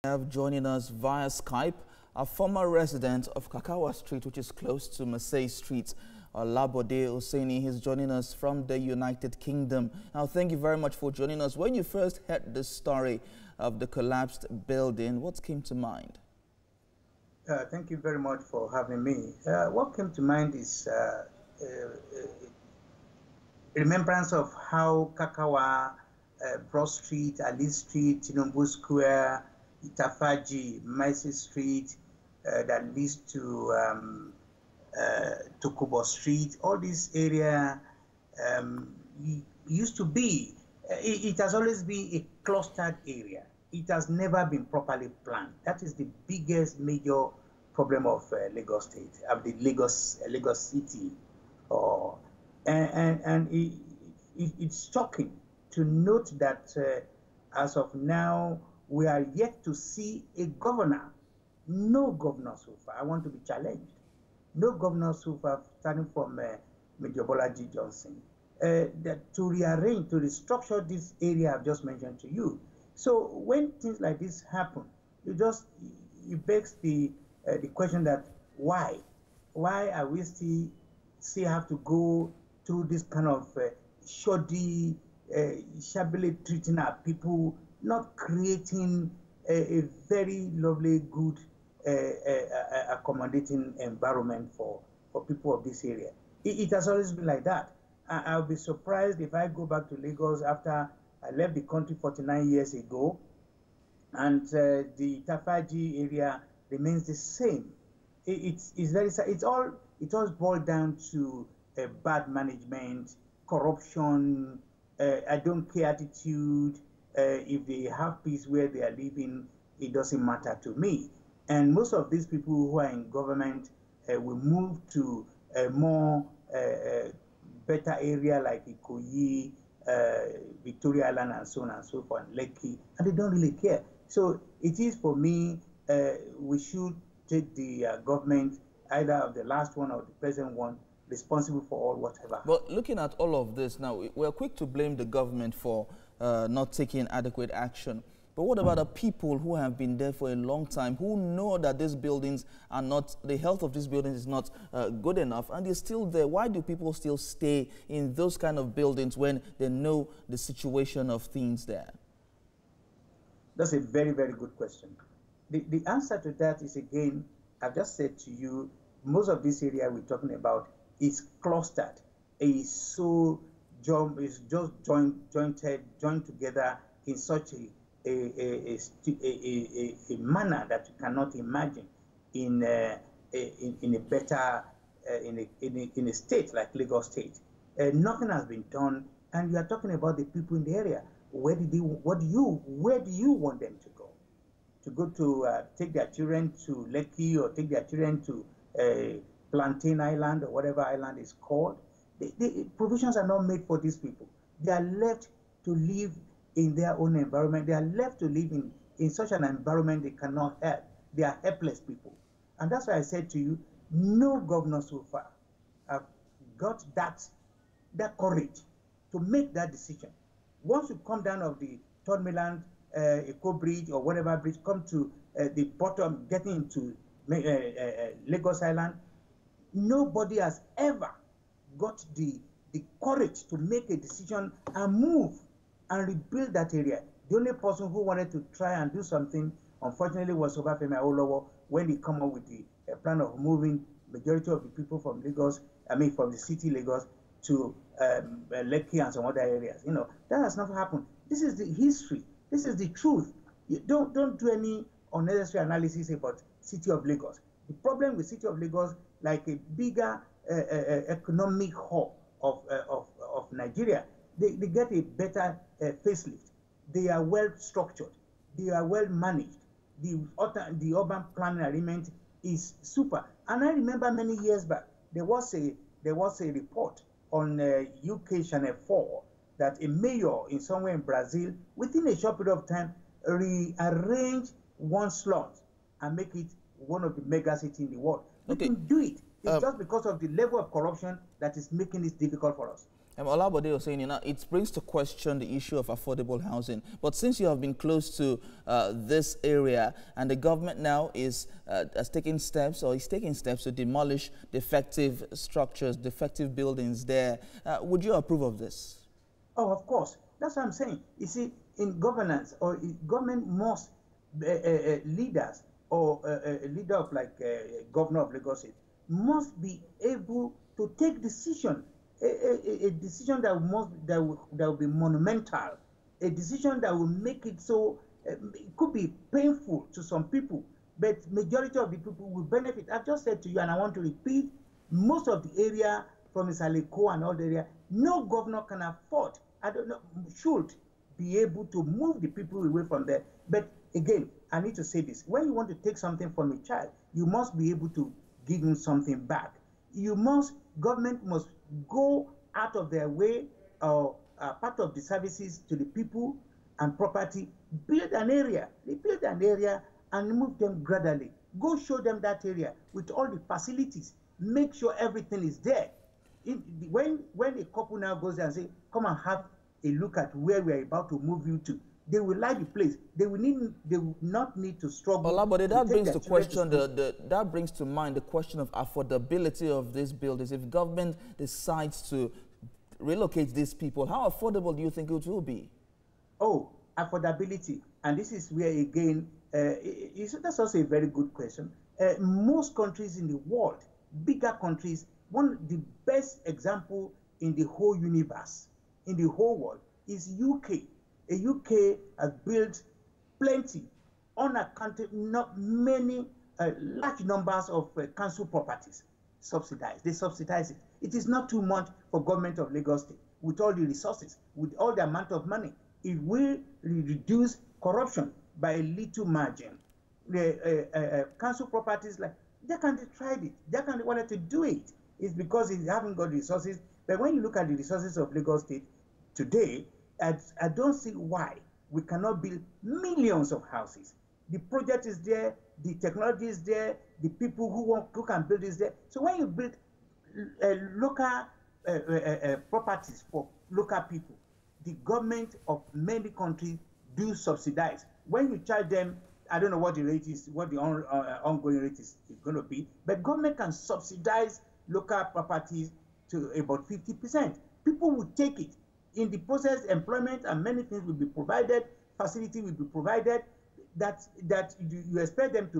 Have joining us via Skype a former resident of Kakawa Street, which is close to Marseille Street, Labode Oseni. He's joining us from the United Kingdom. Now, thank you very much for joining us. When you first heard the story of the collapsed building, what came to mind? Thank you very much for having me. What came to mind is remembrance of how Kakawa, Broad Street, Ali Street, Tinubu Square, Itafaji, Macy Street, that leads to Kubo Street. All this area used to be, it has always been a clustered area. It has never been properly planned. That is the biggest major problem of Lagos State, of the Lagos City. It's shocking to note that as of now, we are yet to see a governor. No governor so far. I want to be challenged. No governor so far, starting from Major Bolaji Johnson, that to rearrange, to restructure this area I've just mentioned to you. So when things like this happen, it begs the question that why are we still have to go through this kind of shoddy, shabbily treating our people, not creating a very lovely, good, accommodating environment for people of this area. It has always been like that. I'll be surprised if I go back to Lagos after I left the country 49 years ago, and the Tafaji area remains the same. It's very sad. It all boils down to bad management, corruption, I don't care attitude. If they have peace where they are living, it doesn't matter to me. And most of these people who are in government will move to a more better area like Ikoyi, Victoria Island, and so on and so forth, Lekki, and they don't really care. So it is, for me, we should take the government, either of the last one or the present one, responsible for all whatever. But looking at all of this now, we're quick to blame the government for not taking adequate action. But what about the people who have been there for a long time, who know that these buildings are not, the health of these buildings is not good enough, and they're still there? Why do people still stay in those kind of buildings when they know the situation of things there? That's a very, very good question. The answer to that is, again, I've just said to you, most of this area we're talking about is clustered. It's so it's just joined together in such a manner that you cannot imagine in a better in a state like Lagos State. Nothing has been done, and we are talking about the people in the area. Where do you want them to go? To go to take their children to Lekki, or take their children to Plantain Island, or whatever island is called? The provisions are not made for these people. They are left to live in their own environment. They are left to live in such an environment they cannot help. They are helpless people. And that's why I said to you, no governor so far have got that courage to make that decision. Once you come down of the Third Mainland Eco Bridge or whatever bridge, come to the bottom, getting into Lagos Island, nobody has ever got the courage to make a decision and move and rebuild that area. The only person who wanted to try and do something, unfortunately, was Obafemi Awolowo, when he came up with the plan of moving majority of the people from Lagos, from the city Lagos to Lekki and some other areas. You know, that has not happened. This is the history. This is the truth. You don't do any unnecessary analysis about city of Lagos. The problem with city of Lagos, like a bigger economic hub of Nigeria, they get a better facelift. They are well structured. They are well managed. The urban planning arrangement is super. And I remember many years back, there was a report on UK Channel 4 that a mayor in somewhere in Brazil, within a short period of time, rearranged one slum and make it one of the mega cities in the world. We can do it. It's just because of the level of corruption that is making it difficult for us. Olabode was saying, it brings to question the issue of affordable housing. But since you have been close to this area and the government now is taking steps to demolish defective structures, defective buildings there, would you approve of this? Oh, of course. That's what I'm saying. You see, in governance, or government must, leaders or a leader of governor of Lagos State must be able to take decision, a decision that will be monumental, a decision that will make it so it could be painful to some people, but majority of the people will benefit. I've just said to you, and I want to repeat, most of the area from Isaleko and all the area, no governor can afford, should be able to move the people away from there. But again, I need to say this: when you want to take something from a child, you must be able to give him something back. Government must go out of their way, part of the services to the people and property, build an area. They build an area and move them gradually. Go show them that area with all the facilities. Make sure everything is there. When a couple now goes there and say, come and have a look at where we are about to move you to, they will like the place. They will not need to struggle. Olabode, that brings to question that brings to mind the question of affordability of these buildings. If government decides to relocate these people, how affordable do you think it will be? Oh, affordability, and this is where again, that's also a very good question. Most countries in the world, bigger countries, the best example in the whole universe, in the whole world, is UK. UK has built plenty, unaccounted, not many, large numbers of council properties subsidized. They subsidize it. It is not too much for government of Lagos State with all the resources, with all the amount of money. It will reduce corruption by a little margin. The council properties, they can try it. They can wanted to do it. It's because they haven't got resources. But when you look at the resources of Lagos State today, I don't see why we cannot build millions of houses. The project is there, the technology is there, the people who can build is there. So when you build local properties for local people, the government of many countries do subsidize. When you charge them, I don't know what the rate is, what the ongoing rate is going to be, but government can subsidize local properties to about 50%. People will take it. In the process, employment and many things will be provided, facility will be provided, that you expect them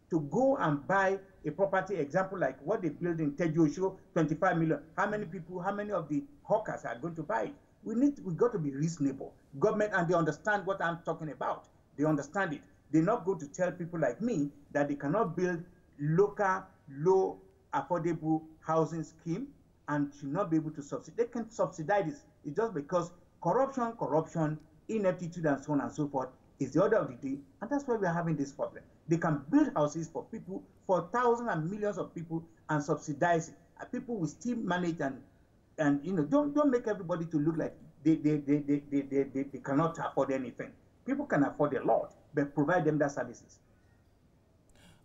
to go and buy a property, example like what they built in Tejo, 25 million. How many people, how many of the hawkers are going to buy it? We got to be reasonable. Government, and they understand what I'm talking about. They understand it. They're not going to tell people like me that they cannot build local, low, affordable housing scheme and should not be able to subsidize. They can subsidize this. It's just because corruption, ineptitude, and so on and so forth is the order of the day, and that's why we are having this problem. They can build houses for people, for thousands and millions of people, and subsidize it. And people will still manage and don't make everybody to look like they cannot afford anything. People can afford a lot, but provide them that services.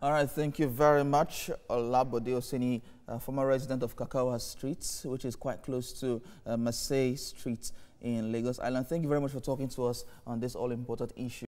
All right, thank you very much, Olabode Oseni, former resident of Kakawa Street, which is quite close to Marseille Street in Lagos Island. Thank you very much for talking to us on this all-important issue.